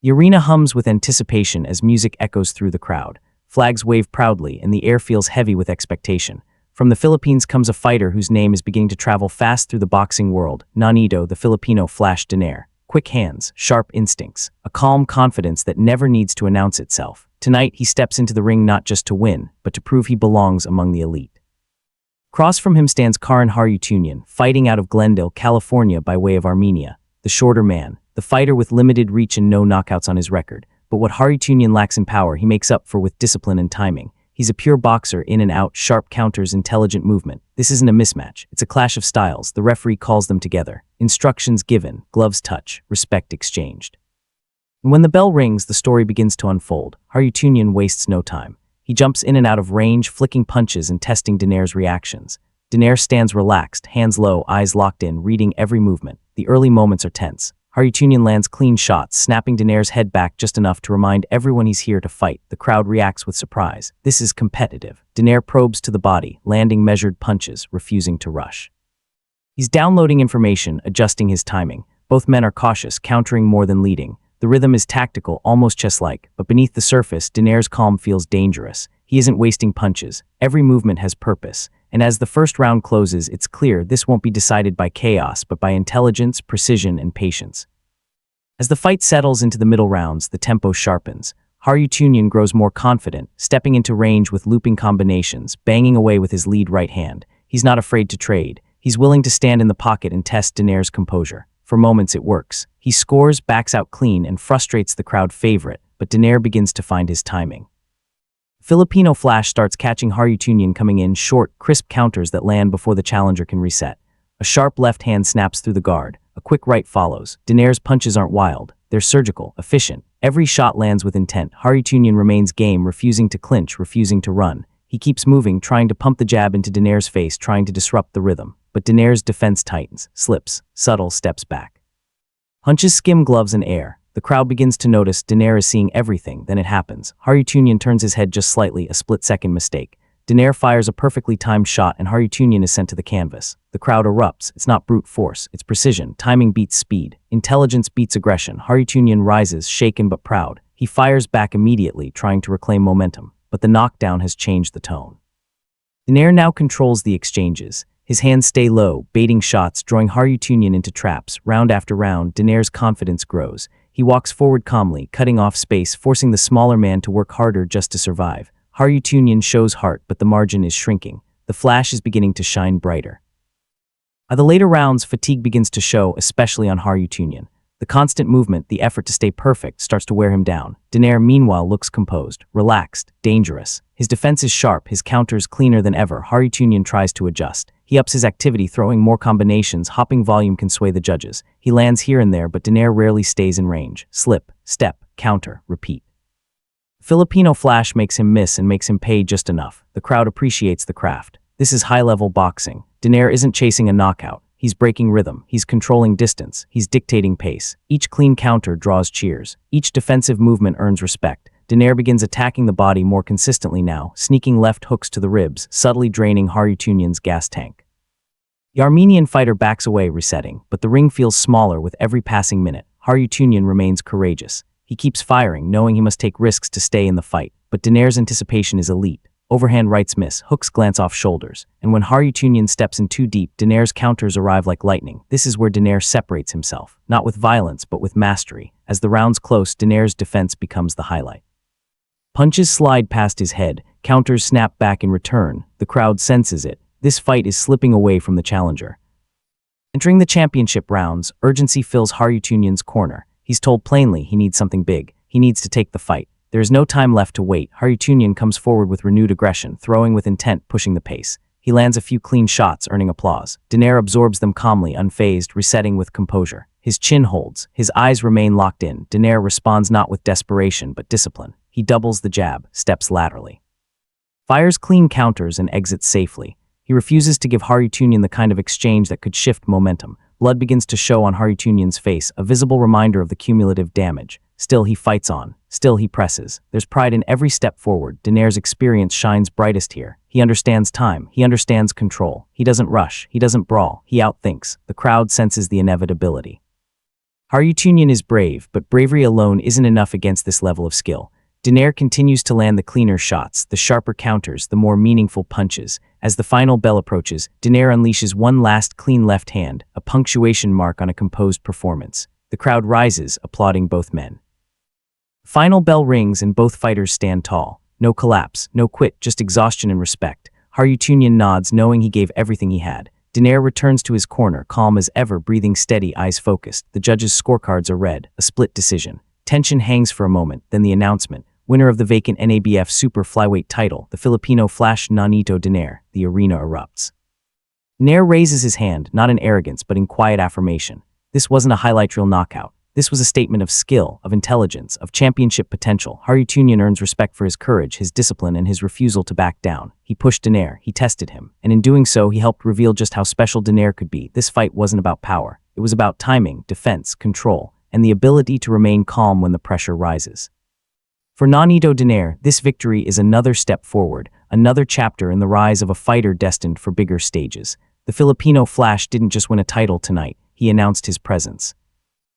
The arena hums with anticipation as music echoes through the crowd. Flags wave proudly, and the air feels heavy with expectation. From the Philippines comes a fighter whose name is beginning to travel fast through the boxing world, Nonito, the Filipino Flash Donaire. Quick hands, sharp instincts, a calm confidence that never needs to announce itself. Tonight, he steps into the ring not just to win, but to prove he belongs among the elite. Across from him stands Kahren Harutyunyan, fighting out of Glendale, California by way of Armenia. The shorter man, the fighter with limited reach and no knockouts on his record. But what Harutyunyan lacks in power, he makes up for with discipline and timing. He's a pure boxer, in and out, sharp counters, intelligent movement. This isn't a mismatch. It's a clash of styles. The referee calls them together. Instructions given, gloves touch, respect exchanged. And when the bell rings, the story begins to unfold. Harutyunyan wastes no time. He jumps in and out of range, flicking punches and testing Donaire's reactions. Donaire stands relaxed, hands low, eyes locked in, reading every movement. The early moments are tense. Harutyunyan lands clean shots, snapping Donaire's head back just enough to remind everyone he's here to fight. The crowd reacts with surprise. This is competitive. Donaire probes to the body, landing measured punches, refusing to rush. He's downloading information, adjusting his timing. Both men are cautious, countering more than leading. The rhythm is tactical, almost chess-like, but beneath the surface, Donaire's calm feels dangerous. He isn't wasting punches. Every movement has purpose. And as the first round closes, it's clear this won't be decided by chaos, but by intelligence, precision, and patience. As the fight settles into the middle rounds, the tempo sharpens. Harutyunyan grows more confident, stepping into range with looping combinations, banging away with his lead right hand. He's not afraid to trade. He's willing to stand in the pocket and test Donaire's composure. For moments, it works. He scores, backs out clean, and frustrates the crowd favorite, but Donaire begins to find his timing. Filipino Flash starts catching Harutyunyan coming in short, crisp counters that land before the challenger can reset. A sharp left hand snaps through the guard. A quick right follows. Donaire's punches aren't wild. They're surgical, efficient. Every shot lands with intent. Harutyunyan remains game, refusing to clinch, refusing to run. He keeps moving, trying to pump the jab into Donaire's face, trying to disrupt the rhythm. But Donaire's defense tightens, slips, subtle steps back. Punches skim gloves and air. The crowd begins to notice Donaire is seeing everything, then it happens. Harutyunyan turns his head just slightly, a split-second mistake. Donaire fires a perfectly timed shot and Harutyunyan is sent to the canvas. The crowd erupts. It's not brute force, it's precision. Timing beats speed. Intelligence beats aggression. Harutyunyan rises, shaken but proud. He fires back immediately, trying to reclaim momentum. But the knockdown has changed the tone. Donaire now controls the exchanges. His hands stay low, baiting shots, drawing Harutyunyan into traps. Round after round, Donaire's confidence grows. He walks forward calmly, cutting off space, forcing the smaller man to work harder just to survive. Harutyunyan shows heart, but the margin is shrinking. The flash is beginning to shine brighter. By the later rounds, fatigue begins to show, especially on Harutyunyan. The constant movement, the effort to stay perfect, starts to wear him down. Donaire, meanwhile, looks composed, relaxed, dangerous. His defense is sharp, his counters cleaner than ever. Harutyunyan tries to adjust. He ups his activity, throwing more combinations. Hopping volume can sway the judges. He lands here and there, but Donaire rarely stays in range. Slip, step, counter, repeat. Filipino Flash makes him miss and makes him pay just enough. The crowd appreciates the craft. This is high-level boxing. Donaire isn't chasing a knockout. He's breaking rhythm. He's controlling distance. He's dictating pace. Each clean counter draws cheers. Each defensive movement earns respect. Donaire begins attacking the body more consistently now, sneaking left hooks to the ribs, subtly draining Harutyunyan's gas tank. The Armenian fighter backs away, resetting, but the ring feels smaller with every passing minute. Harutyunyan remains courageous. He keeps firing, knowing he must take risks to stay in the fight. But Donaire's anticipation is elite. Overhand rights miss, hooks glance off shoulders. And when Harutyunyan steps in too deep, Donaire's counters arrive like lightning. This is where Donaire separates himself. Not with violence, but with mastery. As the rounds close, Donaire's defense becomes the highlight. Punches slide past his head. Counters snap back in return. The crowd senses it. This fight is slipping away from the challenger. Entering the championship rounds, urgency fills Harutyunyan's corner. He's told plainly he needs something big. He needs to take the fight. There is no time left to wait. Harutyunyan comes forward with renewed aggression, throwing with intent, pushing the pace. He lands a few clean shots, earning applause. Donaire absorbs them calmly, unfazed, resetting with composure. His chin holds. His eyes remain locked in. Donaire responds not with desperation, but discipline. He doubles the jab, steps laterally. Fires clean counters and exits safely. He refuses to give Harutyunyan the kind of exchange that could shift momentum. Blood begins to show on Harutyunyan's face, a visible reminder of the cumulative damage. Still he fights on. Still he presses. There's pride in every step forward. Donaire's experience shines brightest here. He understands time. He understands control. He doesn't rush. He doesn't brawl. He outthinks. The crowd senses the inevitability. Harutyunyan is brave, but bravery alone isn't enough against this level of skill. Donaire continues to land the cleaner shots, the sharper counters, the more meaningful punches. As the final bell approaches, Donaire unleashes one last clean left hand, a punctuation mark on a composed performance. The crowd rises, applauding both men. Final bell rings and both fighters stand tall. No collapse, no quit, just exhaustion and respect. Harutyunyan nods, knowing he gave everything he had. Donaire returns to his corner, calm as ever, breathing steady, eyes focused. The judges' scorecards are read, a split decision. Tension hangs for a moment, then the announcement. Winner of the vacant NABF Super Flyweight title, the Filipino Flash Nonito Donaire. The arena erupts. Donaire raises his hand, not in arrogance, but in quiet affirmation. This wasn't a highlight reel knockout. This was a statement of skill, of intelligence, of championship potential. Harutyunyan earns respect for his courage, his discipline, and his refusal to back down. He pushed Donaire, he tested him, and in doing so, he helped reveal just how special Donaire could be. This fight wasn't about power. It was about timing, defense, control, and the ability to remain calm when the pressure rises. For Nonito Donaire, this victory is another step forward, another chapter in the rise of a fighter destined for bigger stages. The Filipino Flash didn't just win a title tonight, he announced his presence.